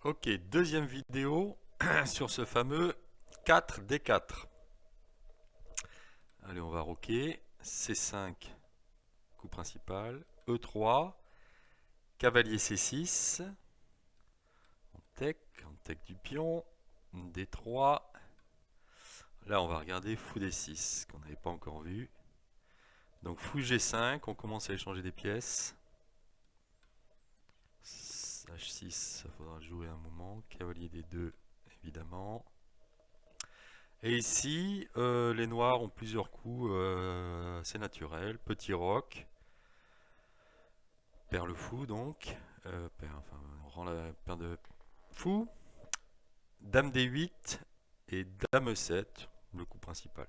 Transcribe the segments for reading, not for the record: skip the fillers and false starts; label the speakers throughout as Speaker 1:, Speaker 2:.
Speaker 1: Ok, deuxième vidéo sur ce fameux 4D4. Allez, on va roquer. C5, coup principal. E3, cavalier C6. On tech du pion. D3. Là, on va regarder fou D6, qu'on n'avait pas encore vu. Donc fou G5, on commence à échanger des pièces. H6, ça faudra jouer un moment. Cavalier D2, évidemment. Et ici, les noirs ont plusieurs coups, c'est naturel. Petit roc, perle fou donc, enfin on rend la paire de fou, dame D8 et dame E7, le coup principal.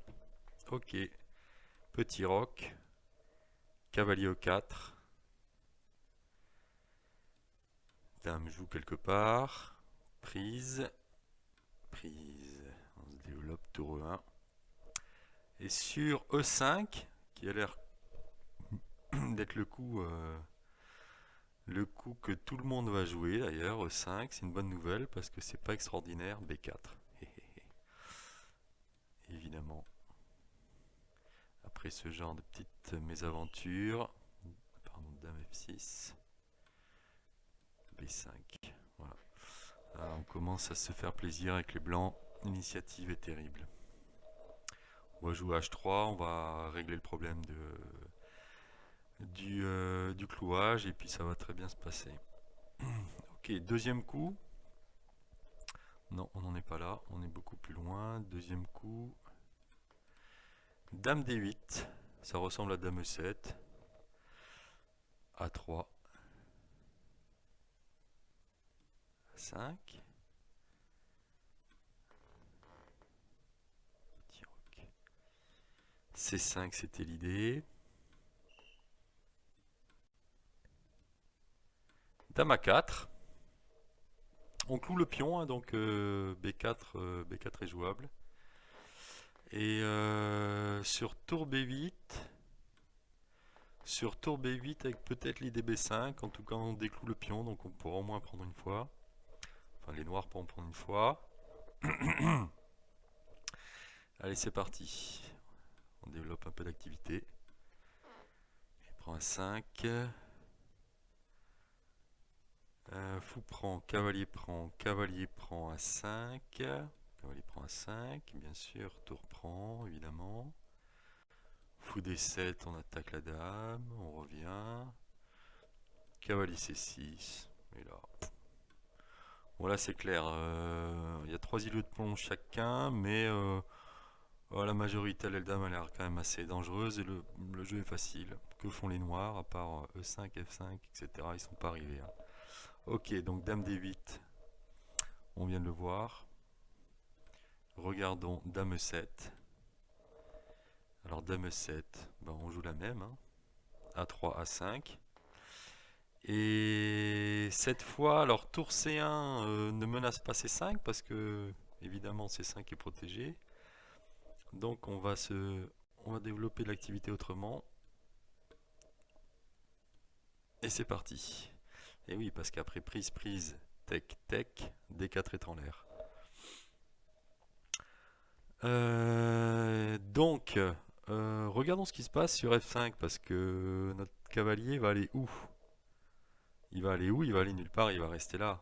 Speaker 1: Ok, petit roc, cavalier E4, dame joue quelque part, prise, on se développe tour E1. Et sur E5, qui a l'air d'être le coup que tout le monde va jouer d'ailleurs, E5, c'est une bonne nouvelle parce que c'est pas extraordinaire, B4. Évidemment. Après ce genre de petites mésaventures, pardon, dame F6, B5. Voilà. Là, on commence à se faire plaisir avec les blancs, l'initiative est terrible. On va jouer H3, on va régler le problème du clouage et puis ça va très bien se passer. Ok, deuxième coup. Non, on n'en est pas là, on est beaucoup plus loin. Deuxième coup. Dame D8, ça ressemble à Dame E7. A3. A5. Petit roc. C5, c'était l'idée. Dame A4. On cloue le pion, hein, donc B4, B4 est jouable. Et sur tour B8, avec peut-être l'idée B5, en tout cas on décloue le pion, donc on pourra au moins prendre une fois. Enfin les noirs pourront prendre une fois. Allez, c'est parti. On développe un peu d'activité. Il prend un 5. Fou prend, cavalier prend à 5. Cavalier prend à 5, bien sûr, tour prend, évidemment. Fou D7, on attaque la dame, on revient. Cavalier C6, et là. Bon, là c'est clair, il y a 3 îlots de plomb chacun, mais la majorité, la dame a l'air quand même assez dangereuse et le jeu est facile. Que font les noirs, à part E5, F5, etc. Ils sont pas arrivés. Hein. Ok, donc dame D8, on vient de le voir. Regardons dame E7. Alors dame E7, ben, on joue la même. Hein. A3, A5. Et cette fois, alors tour C1 ne menace pas C5 parce que évidemment C5 est protégé. Donc on va développer l'activité autrement. Et c'est parti. Et oui, parce qu'après prise, tech, D4 est en l'air. Donc, regardons ce qui se passe sur F5 parce que notre cavalier va aller où? Il va aller où? Il va aller nulle part, il va rester là.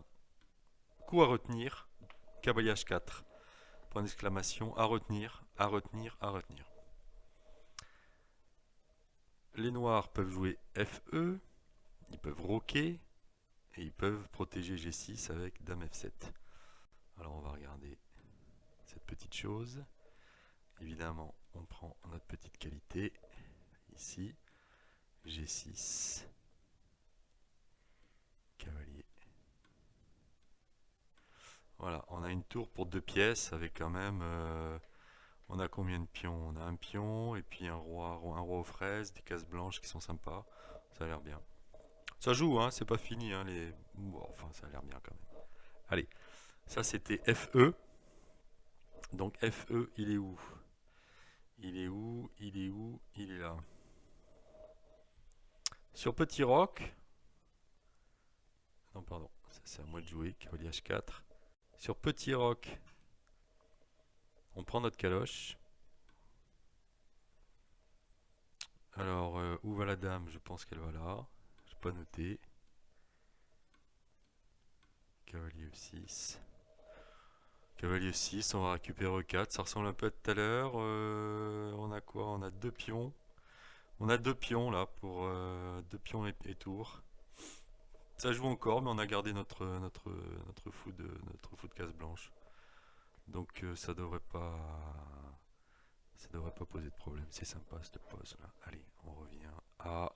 Speaker 1: Coup à retenir, cavalier H4. Point d'exclamation, à retenir, à retenir, à retenir. Les noirs peuvent jouer FE, ils peuvent roquer et ils peuvent protéger G6 avec dame F7. Alors on va regarder cette petite chose. Évidemment, on prend notre petite qualité ici, G6, cavalier. Voilà, on a une tour pour 2 pièces avec quand même. On a combien de pions? On a un pion et puis un roi aux fraises, des cases blanches qui sont sympas. Ça a l'air bien. Ça joue, hein, c'est pas fini. Hein, bon, enfin, ça a l'air bien quand même. Allez, ça c'était FE. Donc FE, il est où? Il est où? Il est où? Il est là. Sur Petit Roc. Non, pardon. Ça c'est à moi de jouer. Cavalier H4. Sur petit roc, on prend notre caloche. Alors, où va la dame? Je pense qu'elle va là. Je n'ai pas noté. Cavalier E6. Cavalier 6, on va récupérer E4. Ça ressemble un peu à tout à l'heure. On a quoi? On a deux pions. On a deux pions là pour deux pions et tour. Ça joue encore, mais on a gardé notre fou de case blanche. Donc ça devrait pas poser de problème. C'est sympa cette pose là. Allez, on revient à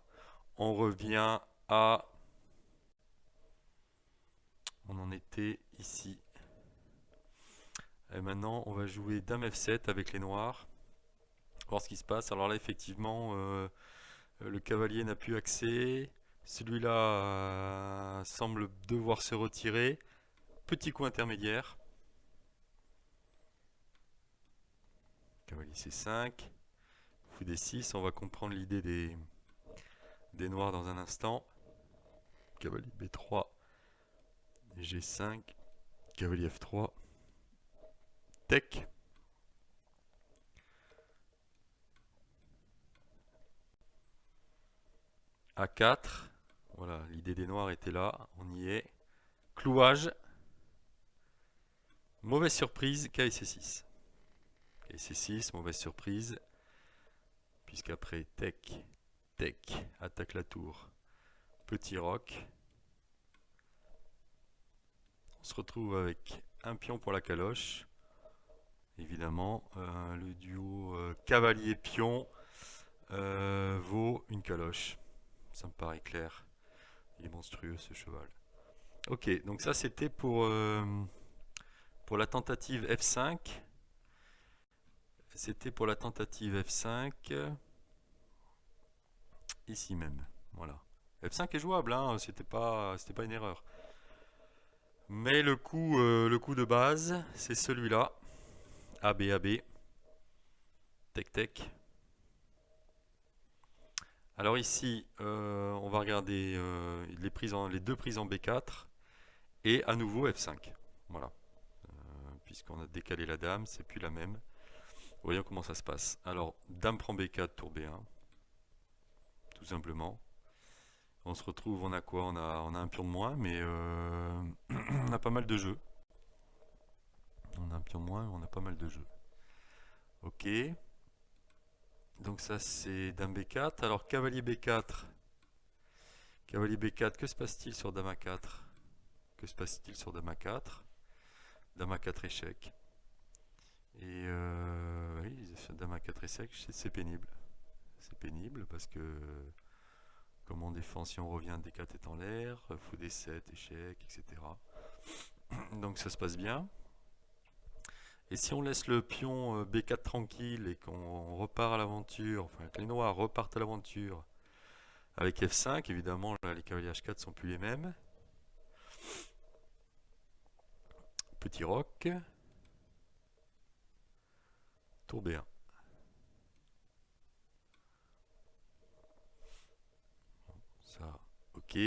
Speaker 1: on en était ici. Et maintenant on va jouer dame F7 avec les noirs. Voir ce qui se passe. Alors là effectivement le cavalier n'a plus accès. Celui-là semble devoir se retirer. Petit coup intermédiaire. Cavalier C5. Fou D6. On va comprendre l'idée des noirs dans un instant. Cavalier B3. G5. Cavalier F3. Tech. A4. Voilà, l'idée des noirs était là. On y est. Clouage. Mauvaise surprise. K et C6. K et C6, mauvaise surprise. Puisqu'après, tech, attaque la tour. Petit roc. On se retrouve avec un pion pour la caloche. Évidemment, le duo cavalier-pion vaut une caloche. Ça me paraît clair. Il est monstrueux ce cheval. Ok, donc ça c'était pour la tentative F5. C'était pour la tentative F5. Ici même. Voilà. F5 est jouable, hein, c'était pas une erreur. Mais le coup de base, c'est celui-là. AB, AB. Tech, tech. Alors ici, on va regarder les deux prises en B4 et à nouveau F5. Voilà. Puisqu'on a décalé la dame, c'est plus la même. Voyons comment ça se passe. Alors, dame prend B4, tour B1. Tout simplement. On se retrouve, on a quoi? On a un pion de moins, mais on a pas mal de jeux. On a un pion de moins, on a pas mal de jeux. Ok. Donc ça c'est dame B4. Alors cavalier B4. Cavalier B4, que se passe-t-il sur dame A4? Que se passe-t-il sur dame A4? Dame A4 échec. Et oui, dame A4 échec, c'est pénible. C'est pénible parce que comme on défend, si on revient, D4 est en l'air, fou D7, échec, etc. Donc ça se passe bien. Et si on laisse le pion B4 tranquille et qu'on repart à l'aventure, enfin que les noirs repartent à l'aventure avec F5, évidemment là, les cavaliers H4 sont plus les mêmes. Petit roc. Tour B1. Ça, ok.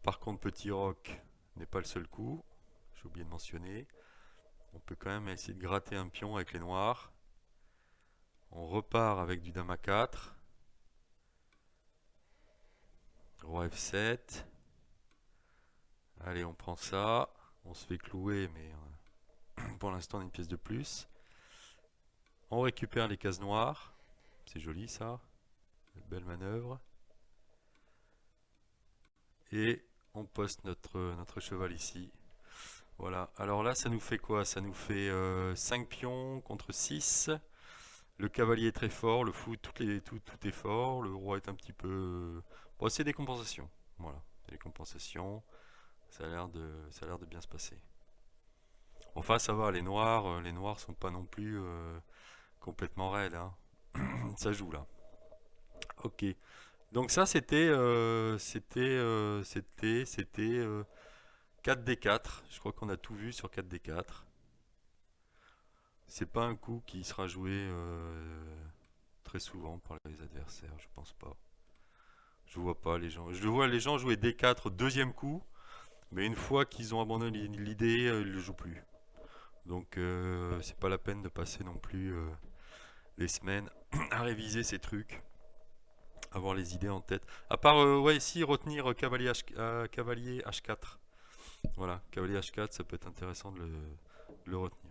Speaker 1: Par contre, petit roc n'est pas le seul coup. J'ai oublié de mentionner. On peut quand même essayer de gratter un pion avec les noirs. On repart avec du dame A4. Roi F7. Allez, on prend ça. On se fait clouer, mais pour l'instant, on a une pièce de plus. On récupère les cases noires. C'est joli, ça. Belle manœuvre. Et on poste notre cheval ici. Voilà. Alors là, ça nous fait quoi? Ça nous fait 5 pions contre 6. Le cavalier est très fort. Le fou, tout est fort. Le roi est un petit peu... Bon, c'est des compensations. Voilà. Des compensations. Ça a l'air de bien se passer. Enfin, ça va. Les noirs sont pas non plus complètement raides. Hein. Ça joue là. Ok. Donc ça, c'était 4D4. Je crois qu'on a tout vu sur 4D4. C'est pas un coup qui sera joué très souvent par les adversaires, je pense pas. Je vois pas les gens. Je vois les gens jouer D4 deuxième coup. Mais une fois qu'ils ont abandonné l'idée, ils ne le jouent plus. Donc c'est pas la peine de passer non plus les semaines à réviser ces trucs, avoir les idées en tête. À part, ouais, ici, retenir cavalier H4. Voilà, cavalier H4, ça peut être intéressant de le retenir.